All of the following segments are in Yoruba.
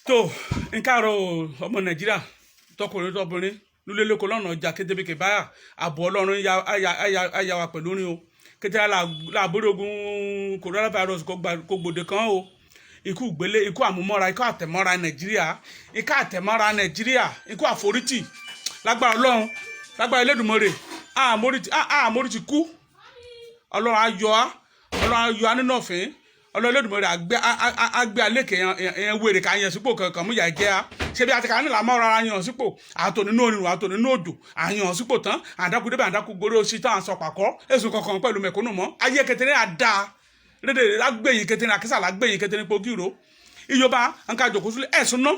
tó nǹkan àrò ọmọ nàìjíríà tọkùnrin tọbìnrin nílé lóko lọ́nà ọjà kédébékè báyà ààbò ọlọ́run àyà wa pẹ̀lú orin o kété làbórí ogun coronavirus kò gbòde kan o ikú gbélé ikú àmúmọ́ra ikú àtẹ̀mọ́ra nàìjíríà ikú àforítì lágbára ọlọ́run lágbára Elédùmarè àmórí ti kú ọlọ́run ayọ̀ á nínú ọ̀fìn ọlọ́run Elédùmarè àgbẹ̀ àlékè yẹn wèrè ká yẹn sípò kankan mú yà jẹ́ a ṣé bí àti ká nílà máa rárá yàn sípò àtò nínú orin àtò nínú òdò àyàn sípò tán àdákú débẹ̀ àdákú gorí oṣù tán àṣọ pàkọ́ èsùn kankan pẹ̀lú mẹ̀kúnnù mọ́ ayé kékeré àdá lédè lágbẹ̀yìn kékeré àkísà lágbẹ̀yìn kékeré pogiro ìyọba nǹkan àjòkó sílẹ̀ ẹ̀sùn náà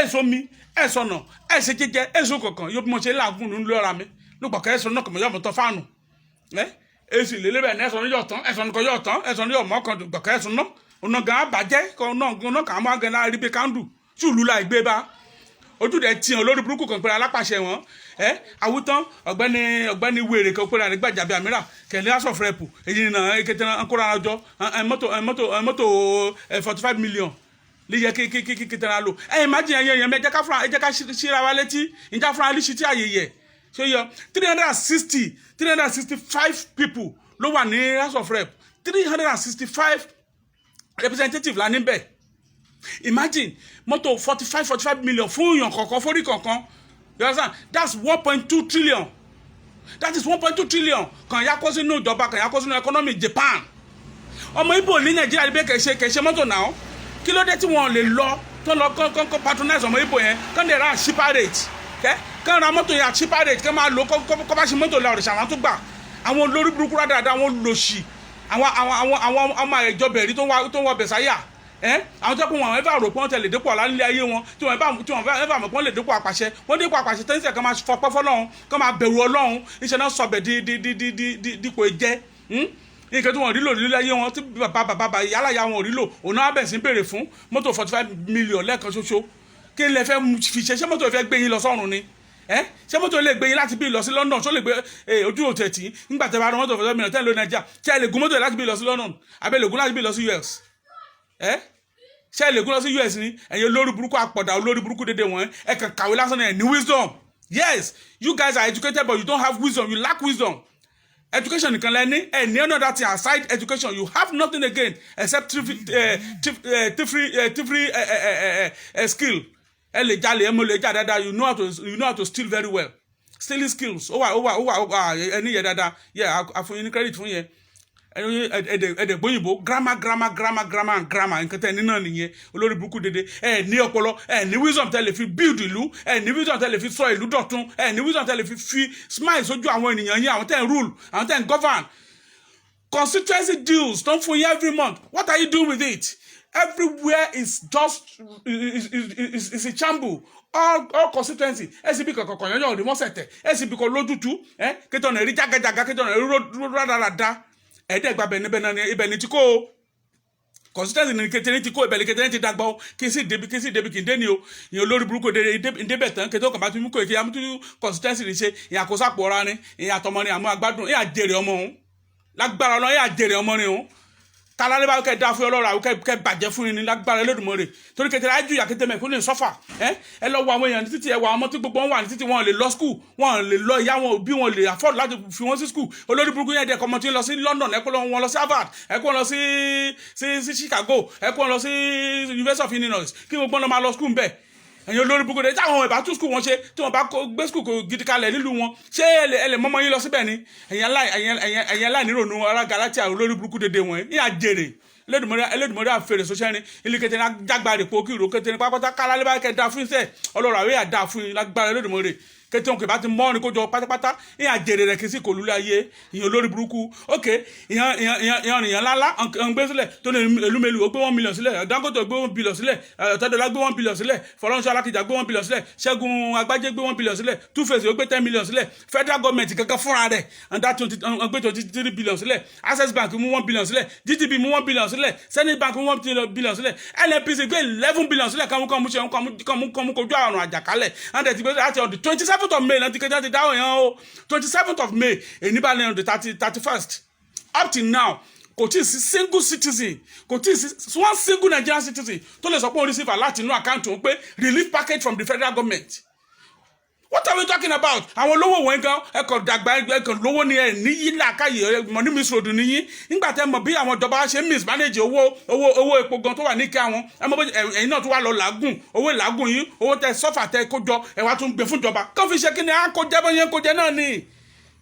ẹ̀sùn mi ẹ̀sùn náà ẹ̀sùn jíjẹ ẹ̀sùn kankan yóò bí mo ṣe láàgùn nínú lọ́ra mi lùpàkẹ́ ẹ̀sùn náà kọ̀mọ̀ yọ̀mọ̀ tán fáànù èsì lélẹ́bẹ̀ ẹ̀sùn ní yọ̀tán ẹ̀sùn ní yọ̀tán ẹ̀sùn ní yọ̀mọ̀ kan gbọ̀kẹ́ ẹ̀sùn náà ọ̀nà gan abàjẹ́ ọ̀nà kàn máa gan láàrin bí kándù ṣùlù la ìgbé bá ojú rẹ̀ tiẹ̀ olórí burúkú kan pé alápàṣẹ wọn àwùtán ọ̀gbẹ́ni wèrè kan pé àrígbàjàbí àmìrà kẹ̀lé house of rep èyí nà kété ńkóra ọjọ́ mọ́tò 45 million líyẹ kété náà lò imagine ẹ̀yẹ ẹ jẹ́ ká ṣíra wa létí ìjà fúnra lè ṣí tí àyè yẹ ṣé yọ 365 people ló wà ní house of rep 365 representative la níbẹ̀ imagine mọ́tò 45 million fún èèyàn kọ̀ọ̀kan fórí kọ̀ọ̀kan you understand that's 1.2 trillion that is 1.2 trillion kàn yá kó sínú ìjọba kàn yá kó sínú economy Japan ọmọ Ìgbò ní Nàìjíríà níbẹ̀ kẹ̀ṣẹ̀ mọ́tò náà kí ló dé tí wọ́n lè lọ tó lọ kọ́ patronize ọmọ Ìgbò yẹn kàn dẹ̀ ra cheaper rate kàn ra mọ́tò yẹn cheaper rate kàn máa lò kọ́ bá ṣe mọ́tò lọ òrìṣà wọn tó gbà àwọn olórí burúkú rádàdà àwọn lòṣì àwọn ọmọ ìjọba ẹ̀rí tó ń wọ bẹ̀sáyà àwọn tó kún wọn ẹ̀fà rò pé wọ́n tẹ̀lé dépò ọ̀la nílé ayé wọn tí wọ́n ẹ̀fà mọ̀ pé wọ́n lè dépò àpàṣẹ wọ́n dépò àpàṣẹ tẹ́sílẹ̀ kan máa fọpẹ́ fọlọ́run kan máa bẹ̀rù ọlọ́run iṣẹ́ náà sọbẹ̀ dípò ẹ̀jẹ̀ nǹkan tí wọ́n rí lò nílé ayé wọn tí bàbá yálàyà wọn ò rí lò òun náà bẹ̀ sí béèrè fún mọ́tò 45 million lẹ́ẹ̀kan ṣoṣo kí lẹ fẹ́ fi ṣe mọ́tò fẹ́ gbé yín lọ sọ́run ni ṣé mọ́tò lè gbé yín láti bí lọ sí London ṣó lè gbé ojú òtẹ̀tì nígbà tẹ́ bá rán mọ́tò 45 million tẹ́ ló Nàìjíríà ṣé lè gún mọ́tò láti bí lọ sí London àbẹ́ lè gún láti bí lọ sí US ṣé lè gún lọ sí US ni ẹ̀yin olórí burúkú àpọ̀dà olórí burúkú dédé wọn ẹ kàn kàwé lásán ẹ̀ ní wisdom yes you guys are educated but you don't have wisdom you lack wisdom education nìkan lẹ́ni ẹ̀ ní another thing aside education you have nothing again except free skill ẹ lè jalè ẹ mọ lè jà dáadáa you know how to steal very well stealing skills ó wà ẹni yẹ dáadáa yẹ àfọyín ní credit fún yẹn ẹdẹ gbóyìnbó grammar nǹkan tẹ ní náà nìyẹn olórí burúkú dédé ẹ ní ọpọlọ ẹ ní wisdom tẹ lè fi build ìlú ẹ ní wisdom tẹ lè fi sọ ìlú dọ̀tun ẹ ní wisdom tẹ lè fi smile sójú àwọn ènìyàn yín àwọn tẹ ń rule àwọn tẹ ń govern constituency deals tó ń fún yín every month what are you doing with it everywhere is just is a shamble all constituency SCB kankan yọnyọ òdì mọ́sẹ̀tẹ̀ SCB kan lójútu kétọ́ náà rí jágajàga kétọ́ náà rí rádaràda ẹ̀ẹ́dẹ́gba bẹ̀nibẹ̀ náà ibẹ̀ ni ti kó o constituency ní kékeré ti kó ibẹ̀ ni kékeré ti dàgbà o kí n sì débi kí n dé ni o ìyẹn olórí burúkú ìdébẹ̀ tán kétọ́ kàn bá tún mú kó èké amútú constituency ní ṣe ìyẹn àkóso àpò ọ̀ra ni ìyẹn àtọmọ ni àmú agbádùn ìyẹn àjèrè ọmọ òun lágbára ọlọ́run ìyẹn àjèrè ọmọ ni òun kálálẹ́ bá kẹ́ da fún ọlọ́run àwọn kẹ́ bàjẹ́ fún yín ní lágbára Elédùmarè torí kékeré ayé ju ìyà kété mẹ́kún ní sọ́fà ẹ lọ wọ àwọn èèyàn ní títì ẹ wọ àwọn ọmọ tí gbogbo wọn wà ní títì wọn lè lọ skul wọn lè lọ ìyá wọn òbí wọn lè afford láti fi wọn sí skul olórí burúkú yẹn dẹ kọmọ tí ń lọ sí London ẹ kó wọn lọ sí Harvard ẹ kó wọn lọ sí Chicago ẹ kó wọn lọ sí University of Illinois kí gbogbo wọn máa lọ skul bẹ́ẹ̀ ẹ̀yin olórí burúkú dẹ táwọn ìbá tún skul wọn ṣe tí wọn bá gbé skul gidi kalẹ̀ nílùú wọn ṣé ẹ lè mọ́mọ́ yín lọ síbẹ̀ ni ẹ̀yin aláìnírònú ara Galatia olórí burúkú dédé wọn yín àjèrè Elédùmarè àfèrè sọ́sẹ́rin ilé kété ní jágbárè pò kíro kété ní pápátá kálálẹ́ bá kẹ́ da fún iṣẹ́ ọlọ́run àwẹ̀ àdá fún yín lágbára Elédùmarè kété òkè bá ti mọ́ ni kó jọ pátápátá ìyẹn àjèrè rẹ̀ kì í sì kò lulẹ̀ ayé ìyẹn olórí burúkú ok ìyẹn ńláńlá ń gbé sílẹ̀ tó ní elúmelu ó gbé 1 million sílẹ̀ Dangote gbé 1 billion sílẹ̀ Ọ̀tẹ́dọ́lá gbé 1 billion sílẹ̀ Fọlọ́runṣọ́ Alákìjà gbé 1 billion sílẹ̀ Ṣẹ́gun Agbájé gbé 1 billion sílẹ̀ Two-Face ó gbé 10 million sílẹ̀ federal government kankan fúnra rẹ̀ gbé 23 billion sílẹ̀ Access Bank mú 1 billion sílẹ̀ GTB mú 1 billion sílẹ̀ Senate Bank mú 1 billion sílẹ̀ NNPC gbé 11 billion sílẹ̀ kàmú kojú àrùn àjàkálẹ̀ and ti gbé láti on the 27th of May láti kẹjá ti dáhùn yẹn o 27th of May èyí bá lẹ́nu the 31st up till now kò tí ì sí single citizen kò tí ì sí one single Nigerian citizen tó lè sọ pé òun receive alert inú account òun pé relief package from the federal government. What are we talking about? Àwọn olówó wọn gan ẹkọ dàgbà ẹkọ lówó ni ẹ níyí làákàyè money misroad níyí nígbà tẹ́ mọ̀ bí àwọn ìjọba ṣe mismanage owó epo gan tó wà ní kí àwọn ẹ mọ̀ ẹ̀yin náà tó wà lọ làágùn owó làágùn yín owó tẹ́ sọ́fà tẹ́ kó jọ ẹ wá tún gbé fún ìjọba kó fi ṣe kí ni à ń kó jẹ́ bóyá ń kó jẹ náà ni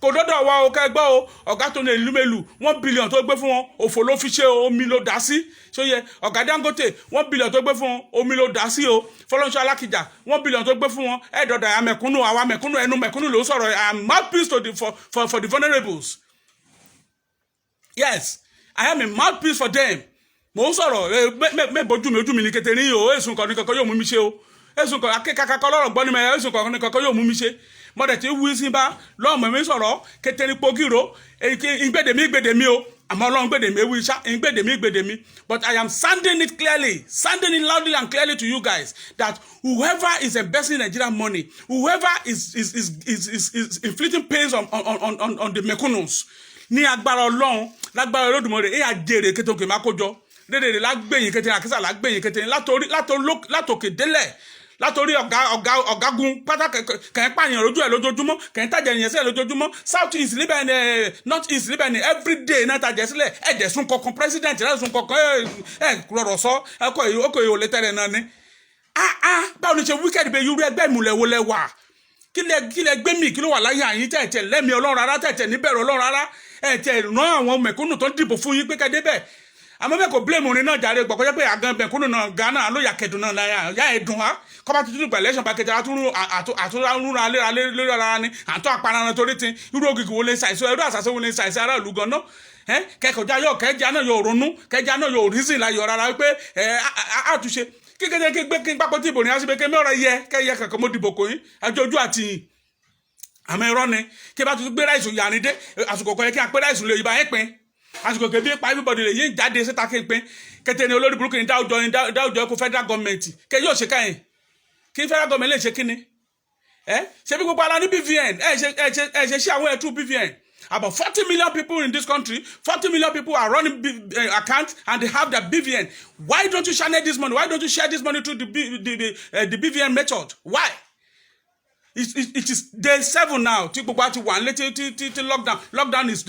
kò dọ́dọ̀ wa o kẹgbọ́ o ọ̀gá tó ní ìlúmẹ̀lú 1 billion tó gbé fún wọn òfò ló fi ṣe omi ló dá sí ṣóyẹ ọ̀gá Dangote 1 billion tó gbé fún wọn omi ló dá sí o Fọlọ́nṣọ́ Alákìjà 1 billion tó gbé fún wọn ẹ̀dọ̀dọ̀ àmẹ̀kúnnù àwa mẹ̀kúnnù ẹnu mẹ̀kúnnù ló sọ̀rọ̀ I'm mouthpiece for the vulnerables. Yes, I am a mouthpiece for them. Mo ń sọ̀rọ̀ mẹ́bọ̀jú mi ojú mi ní kété ní o èsùn kan ní kankan yóò mú mi ṣe o èsùn kan akékaka lọ́rọ̀ gbọ́ ní mẹ́ èsùn kan ní kankan yóò mú mi ṣe mọ̀dẹ̀ tí wí sí bá lọ́mọ mi sọ̀rọ̀ kété ní pogiro ìgbèdèmí o àmọ́ ọlọ́run gbèdèmí ewu iṣá ìgbèdèmí but I am sounding it loudly and clearly to you guys that whoever is investing Nigerian money, whoever is inflicting pains on the mekunnus ní agbára ọlọ́run lágbára Olódùmarè àjèrè kété òkè má kójọ dédèrè lágbẹ̀yìn kété àkísà lágbẹ̀yìn kété látòkè délẹ̀ látòrí ọ̀gágun pátá kẹ̀yìn pààyàn lójú ẹ̀ lójoojúmọ́ kẹ̀yìn tàjẹ̀ ìyẹn sílẹ̀ lójoojúmọ́ south east libya ni north east libya ni everyday náà tàjẹ̀ sílẹ̀ ẹ̀jẹ̀ sún kankan president rẹ̀ sún kankan rọ̀rọ̀ sọ ẹ̀kọ́ ìhò létẹ́rẹ̀ náà ni. báwo ni ṣe wicked bẹ irú ẹgbẹ́ ìmùlẹ̀ wo lẹ wà kí lẹ gbé mi kí ló wà láyé àyín tẹ̀tẹ̀ lẹ́mi ọlọ́run rárá tẹ̀tẹ̀ níbẹ̀rù ọlọ́run rárá ẹ̀tẹ̀ ràn àwọn mẹ̀kúnnù tó dìbò fún yín pé kẹ́ débẹ̀ àmọ́ bẹ́ẹ̀ kò blame orin náà jàre gbọ̀kọ́ jẹ́ pé àgàn mẹ̀kúnnù náà Ghana ló yà kẹ̀dùn náà yà ẹ̀dùn wá kọ́ba tuntun pẹ̀lú ẹ̀sán pàkẹ́tì àtúnrún alẹ́ lórí ara ni àtọ́ àparanà torí ti irú ògìgì wo lè ṣàìsọ ẹrú àṣàṣe wo lè ṣàìsọ ara ìlú gan náà kẹkọjá yóò kẹjá náà yóò ronú kẹjá náà yóò reason láyọ̀ rárá wípé àtúnṣe kíkéde kí gbé kí n pápọ́ tí ìbò ní aṣípé kí mẹ́rọ yẹ kẹ́yẹ kankan mo dìbò kò yín àjọjú àtìyìn àmọ́ irọ́ ni kí bá tuntun gbé ráìsì yàrá dé àsìkò kan yẹ kí a pé ráìsì lè yí bá yín pín àsìkò kẹbí pa everybody lè yín jáde síta kí n pín kété ni olórí burúkú ni dáwùjọ kó federal government kẹ yóò ṣe káyìn kí federal government lè ṣe kíni ṣe bí gbogbo ala ní BVN ẹ ṣe àwọn ẹ̀tú BVN about 40 million people in this country 40 million people are running accounts and they have their BVN. Why don't you channel this money? Why don't you share this money through the BVN method? Why? It is day 7 now. Tí gbogbo àti wà létí lockdown is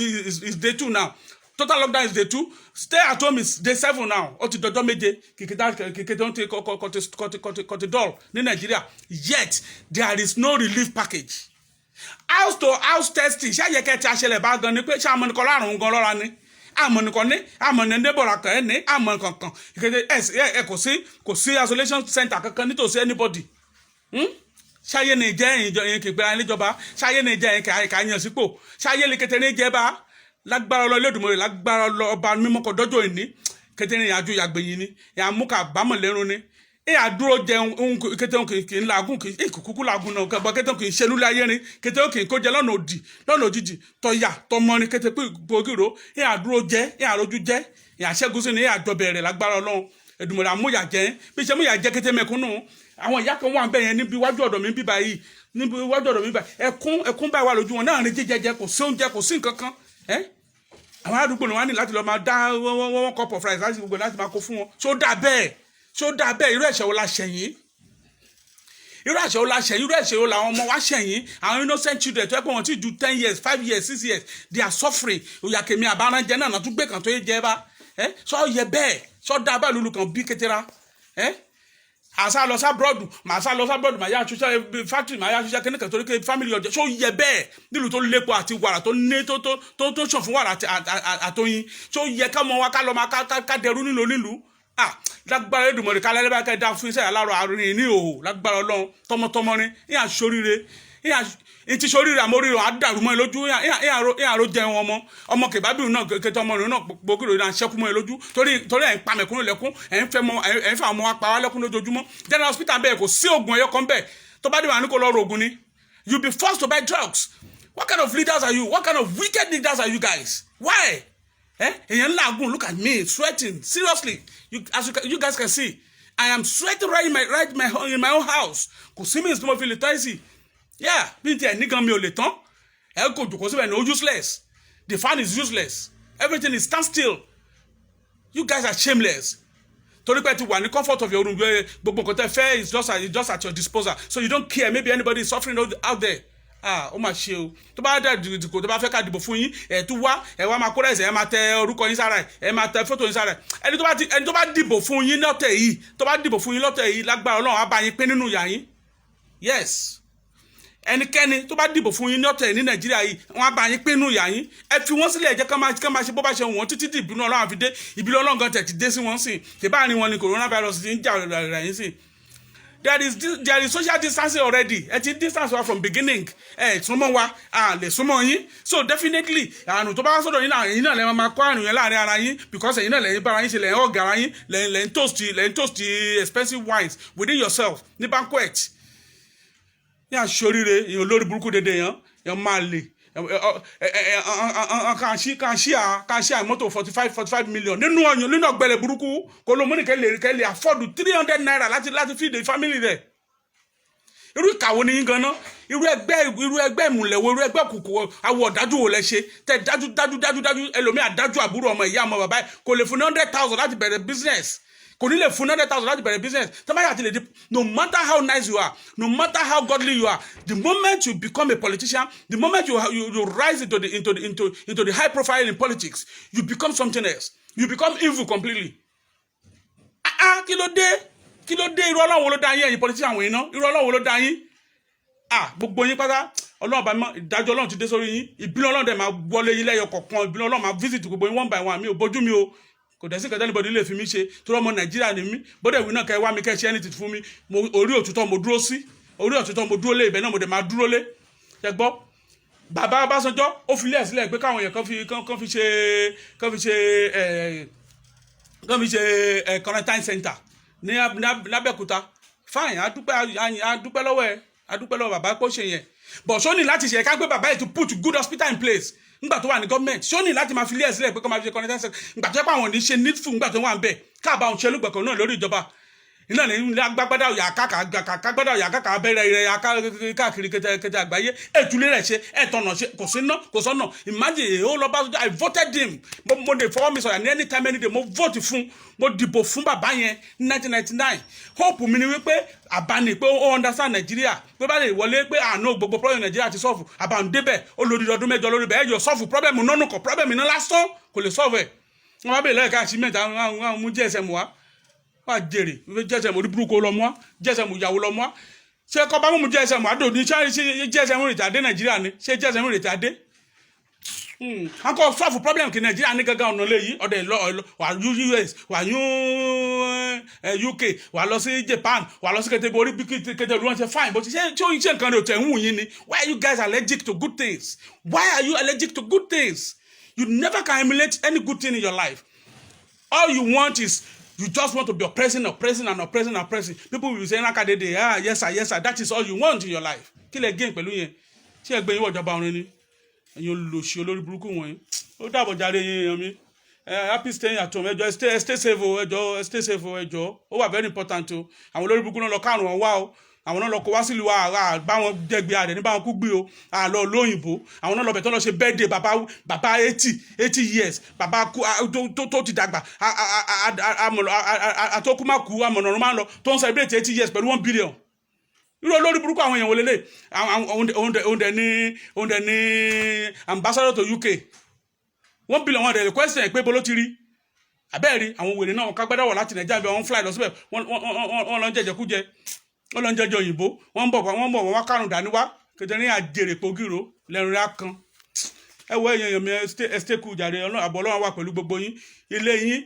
day 2 now. Total lockdown is day 2. Stay at home is day 7 now. Ó ti dọjọ́ méje kìkìtà tó ń tẹ kọ́tí dọ́ọ̀lù ní Nàìjíríà. Yet there is no relief package. House to house testing ṣé àyẹ̀kẹ́ ti aṣẹlẹ̀ bá gan ni pé ṣé àmọ́nìkan lárùn gan lọ́ra ni àmọ́nìkan ní àmọ́nì ndébọ̀rà kan ẹ̀ ní àmọ́nì kankan ẹ̀ kò sí isolation center kankan nítòsí anybody. Ṣáyé ni ìjẹ́ ẹ̀yìn kì í gbéra níjọba ṣáyé ni ìjẹ́ ẹ̀yìn kà á yàn sípò ṣáyé ni kété ní ìjẹ́ bá lágbára lọ Olódùmarè lágbára lọ ọba mímọ́ kọ dọ́jọ́ ìní kété ní ìyàjú ìyàgbẹ̀yìn ni ìyàmúkà bámọ̀ lẹ́run ni àdúró jẹun kété kì í làágùn kì í kúkú làágùn náà kẹbọ kété kì í ṣe lulẹ̀ ayé rin kété kì í kó jẹ lọ́nà òjijì tọ́yà tọmọrin kété pé gbòógìrò àdúró jẹ àrójú jẹ àṣẹ́gun sí ni àjọbẹ̀rẹ̀ lágbára Ọlọ́run Èdùmàrè àmúyà jẹ bí ṣe múyà jẹ kété mẹ̀kúnnù àwọn ìyá kan wà bẹ́ẹ̀ yẹn níbi iwájú ọ̀dọ̀ mi bíbá yìí níbi iwájú ọ̀dọ̀ mi bíbá ẹkún báyìí wà lójú wọn náà rìn jíjẹjẹ kò sí oúnjẹ kò sí nǹkan kan àwọn àdúgbò ni wọn ní láti lọ máa dá wọn cup of rice láti gbogbo láti máa kó fún wọn ṣó dà bẹ́ẹ̀ irú ẹ̀ṣẹ̀ wo la ṣẹ̀yìn irú ẹ̀ṣẹ̀ wo làwọn ọmọ wa ṣẹ̀yìn àwọn innocent children tó yẹ pé wọn ti ju 10 years 5 years 6 years they are suffering òyàkèmí àbárànjẹ náà tún gbé kan tó yẹ jẹ bá sọ yẹ bẹ́ẹ̀ sọ dá bá lulu kan bí kétera àṣà lọ sá bọ́ọ̀dù màá yá àṣùṣe factory màá yá àṣùṣe kẹ́nìkan torí pé family ọjọ́ ṣó yẹ bẹ́ẹ̀ nílùú tó lépo àti wàrà tó ní tó ṣàn fún wàrà àtọyìn ṣó yẹ ká mọ wa ká lọ máa ká dẹrú nílùú lágbára Èdùmàrè ká lẹ́lẹ́ bá ká dá fún iṣẹ́ alárò àárín ní òhò lágbára Ọlọ́run tọmọtọmọ ni ìyà sóríire ìtì sóríire àmóríire àdàrú mọ́ ẹ lójú ìyàró jẹun ọmọ kèbábìrì náà kété ọmọ rẹ náà gbogbo náà ṣẹ́kù mọ́ ẹ lójú torí ẹ̀ ń pa mẹ̀kúnnù lẹ́kún ẹ̀ ń fẹ́ ọmọ wa pa wá lẹ́kún lójoojúmọ́ general hospital bẹ́ẹ̀ kò sí oògùn ẹyọ kan bẹ́ẹ̀ tó bá dé wà ní kò lọ́ọ́ rògùn ni you be forced to buy drugs. What kind of leaders are you? What kind of wicked leaders are you guys? Why? Èyàn làágùn, look at me sweating seriously. You guys can see I am sweating right in my own house. Kò sí mi tí mo fi lè tọ́ sí. Yeah, bí n tiẹ̀ nìkan mi ò lè tán. Ẹ kò jòkó síbẹ̀ ní useless. The fan is useless. Everything is stand still. You guys are shameless. Torí pé ti wà ní comfort of your room, gbogbo nǹkan tẹ́ fẹ́ is just at your disposal, so you don't care maybe anybody is suffering out there. Ó mà ṣe o. Tó bá dá dìbò tó bá fẹ́ ká dìbò fún yín, tún wá máa kó rẹ̀sẹ̀, máa tẹ orúkọ yín sára ẹ̀, máa tẹ fọ́tò yín sára ẹ̀. Ẹni tó bá dìbò fún yín lọ́tẹ̀ yìí, lágbára Ọlọ́run á bá yín pín nínú ìyà yín. Yes. Ẹnikẹ́ni tó bá dìbò fún yín lọ́tẹ̀ ní Nàìjíríà yìí, wọ́n á bá yín pín nínú ìyà yín. Ẹ fi wọ́n sílẹ̀, jẹ́ ká máa ṣe bó bá ṣe wọ́n títí ìbínú Ọlọ́run àfi dé. Ìbínú Ọlọ́run gan tẹ̀ ti dé sí wọn sìn. Tèbá ni wọn ni coronavirus ti ń jà rẹ̀ yín sìn. There is social distancing already. Ẹ ti distance wa from beginning. Súnmọ́ wa, lè súnmọ́ yín. So definitely, àrùn tó bá wá sọ́dọ̀ yín náà, ẹ̀yin náà lè máa kó àrùn yẹn láàrin ara yín, because ẹ̀yin náà lẹ́yìn bára yín ṣe lẹ́yìn ọ̀gá ara yín, lẹ́yìn toast expensive wines within yourself ní banquet. Ní àṣoríire, èèyàn lórí burúkú dédé yẹn máa lè. Kan ṣí àmọ́tò 45 million nínú ọ̀gbẹ̀lẹ̀ burúkú kò ló mú ní kẹ́lẹ̀ afford 300 naira láti feed the family rẹ̀. Irú ìkàwọ́ ni yín gan-an, irú ẹgbẹ́ ìmùlẹ̀wọ̀, irú ẹgbẹ́ òkùnkùn àwọ̀ ọ̀dájú wo lẹ ṣe tẹ dájú ẹlòmíà dájú àbúrò ọmọ ìyá ọmọ bàbá kò lè fún 100,000 láti bẹ̀rẹ̀ business. Kò ní lè fún 100,000 láti bẹ̀rẹ̀ business. Tẹ́lẹ̀ àti lè di, no matter how nice you are, no matter how godly you are, the moment you become a politician, the moment you rise into the high profile in politics, you become something else. You become evil completely. Kí ló dé? Irú Ọlọ́run wo ló dá yín ẹ̀yin politician wọ̀nyí náà? Irú Ọlọ́run wo ló dá yín? Gbogbo yín pátá, Ọlọ́run bá mọ́ ìdájọ́ Ọlọ́run ti dé sórí yín. Ìbínú Ọlọ́run dẹ̀ máa wọlé yín lẹ́yọ kọ̀ọ̀kan. Ìbínú Ọlọ́run máa visit gbogbo yín one by one. Mi ò bójú mi o. Kò dẹ̀ sí kẹtẹ́ níbọ̀dí lè fi mí ṣe torí ọmọ Nàìjíríà ni mí. Bódẹ̀ wí náà kẹ́ wá mi kẹ́ ṣe anything fún mi. Orí òtítọ́ mo dúró sí. Orí òtítọ́ mo dúró lé, ibẹ̀ náà mo dẹ̀ máa dúró lé. Ṣé gbọ́? Bàbá Ọbásanjọ́ ó fi lé sílẹ̀ pé káwọn èèyàn kan fi ṣe quarantine center ní Abẹ́òkúta. Fine, a dúpẹ́ lọ́wọ́ bàbá kó ṣe yẹn. But ṣó ní láti ṣe ká gbé bàbá yìí to put good hospital in place. Nígbà tó wà ní gọ́ọ̀mẹ̀ntì ṣó ní láti máa fi lé sílẹ̀ pé kó máa fi ṣe quarantine center. Nígbà tó yẹ pé àwọn ò ní ṣe needful nígbà tó wà ń bẹ̀ káàbà òun ṣe lùgbẹ̀kọ̀ náà lórí ìjọba. Iná ní agbágbádá òyà kákà abẹ́rẹ́ rẹ̀ káàkiri kẹtẹ àgbáyé ètùlé rẹ̀ ṣe ẹ̀tọ̀nà ṣe kò sọ́nà. Imagine ó lọ bá I voted him. Mo lè fọwọ́ mi sọ̀rọ̀ ní anytime any day mo vote fún, mo dìbò fún bàbá yẹn ní 1999. Hope mi ni wípé àbáni pé ó understand Nàìjíríà pé bá lè wọlé pé àánú gbogbo problem Nàìjíríà ti solve àbánu débẹ̀ ó lórí ọdún mẹ́jọ lórí bẹ́ẹ̀ yóò solve problem nánú kan problem iná lásán kò lè solve ẹ̀. Wọ́n bá bèèrè lẹ́ẹ̀ká sí mẹ́ta àwọn mú GSM wá. Wá jèrè GSM orí burúkú lọ mọ́ GSM ìyàwó lọ mọ́ ṣé kọ́ bá mú GSM àdó ní ṣé GSM rètí adé Nàìjíríà ni ṣé GSM rètí adé. Wọ́n kọ́ solve problem kí Nàìjíríà ní gángan ọ̀nà lẹ́yìn ọ̀dẹ̀ wà US wà UK wà lọ sí Japan wà lọ sí kẹtẹ́bí orí bí kẹtẹ́ olúwọn ṣe fine but ṣé nǹkan rẹ̀ ò tẹ̀ ń wù yín ni? Why are you guys allergic to good things? Why are you allergic to good things? You never can emulate any good thing in your life. All you want is you just want to be oppressing. People will say, yes sir, that is all you want in your life. Kí lẹ gain pẹ̀lú yẹn? Ṣé ẹgbẹ́ yín wọ̀ ìjọba ọ̀run ni? Ẹ̀yin olóṣì olórí burúkú wọ̀nyí. Ó dàbọ̀ jàre yín mi. Happy staying at home. Ẹjọ́ stay safe o. Stay safe o. Ẹjọ́. Ó wà very important o. Àwọn olórí burúkú náà lọ kárùn wọn wá o. Àwọn náà lọ kó wá sílùú wa bá wọn jẹgbẹ́ àdẹ̀ ní bá wọn kú gbé o. Lọ lóyìnbó. Àwọn náà lọ bẹ̀ tó lọ ṣe birthday bàbá 80 years. Bàbá tó ti dàgbà. Àtọkùnmákù amọ̀nàrún máa ń lọ tó ń celebrate 80 years pẹ̀lú 1 billion. Irú olórí burúkú àwọn èèyàn wọlé lé. Òun dẹ̀ ní ambassador to UK. 1 billion wọn dẹ̀ question pé bolo ti rí. Àbẹ́ẹ̀rí àwọn wèrè náà kágbádá wọ̀ láti Nàìjíríà bí wọ́n fly lọ síbẹ̀ wọ́n lọ jẹjẹkújẹ. Wọ́n lọ jẹjọ òyìnbó wọ́n bọ̀ wọ́n kárùn dání wá kẹtẹrin àjèrè pògìrò lẹ́rìn rẹ̀ kan. Ẹ wọ èèyàn mi stay cool jàre àbọ̀ Ọlọ́run wà pẹ̀lú gbogbo yín ilé yín.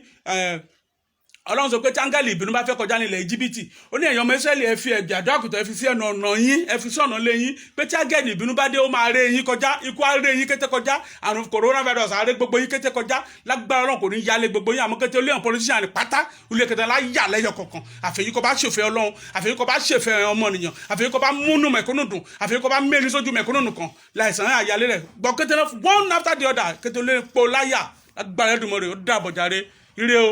Ọlọ́run sọ pé táńgàlì ìbínú bá fẹ́ kọjá nílẹ̀ Íjíbítì ó ní ẹ̀yàn ọmọ Ísírẹ́lì ẹ fi ẹ̀jẹ̀ àdó àgùntàn ẹ fi sí ẹnu ọ̀nà yín ẹ fi sí ọ̀nà lé yín pé táńgàlì ìbínú bá dé ó máa ré yín kọjá ikú á ré yín kété kọjá àrùn coronavirus á ré gbogbo yín kété kọjá lágbára Ọlọ́run kò ní yálé gbogbo yín àmọ́ kété olóyàn politician pátá ilé kété lá yà lẹ́yọ kọ̀ọ̀kan àfẹ́yí kọ́ bá ṣèfẹ́ Ọlọ́run àfẹ́yí kọ́ bá ṣèfẹ́ ọmọnìyàn àfẹ́yí kọ́ bá múnú mẹ̀kúnnù dùn àfẹ́yí kọ́ bá mẹ́rin sójú mẹ̀kúnnù kan láìsàn àyálé rẹ̀ gbọ́ kété náà one after the other kété olóyìn pọ̀ láyà lágbára Ẹlẹ́dùmarè ó dàbọ̀ jàre ire o.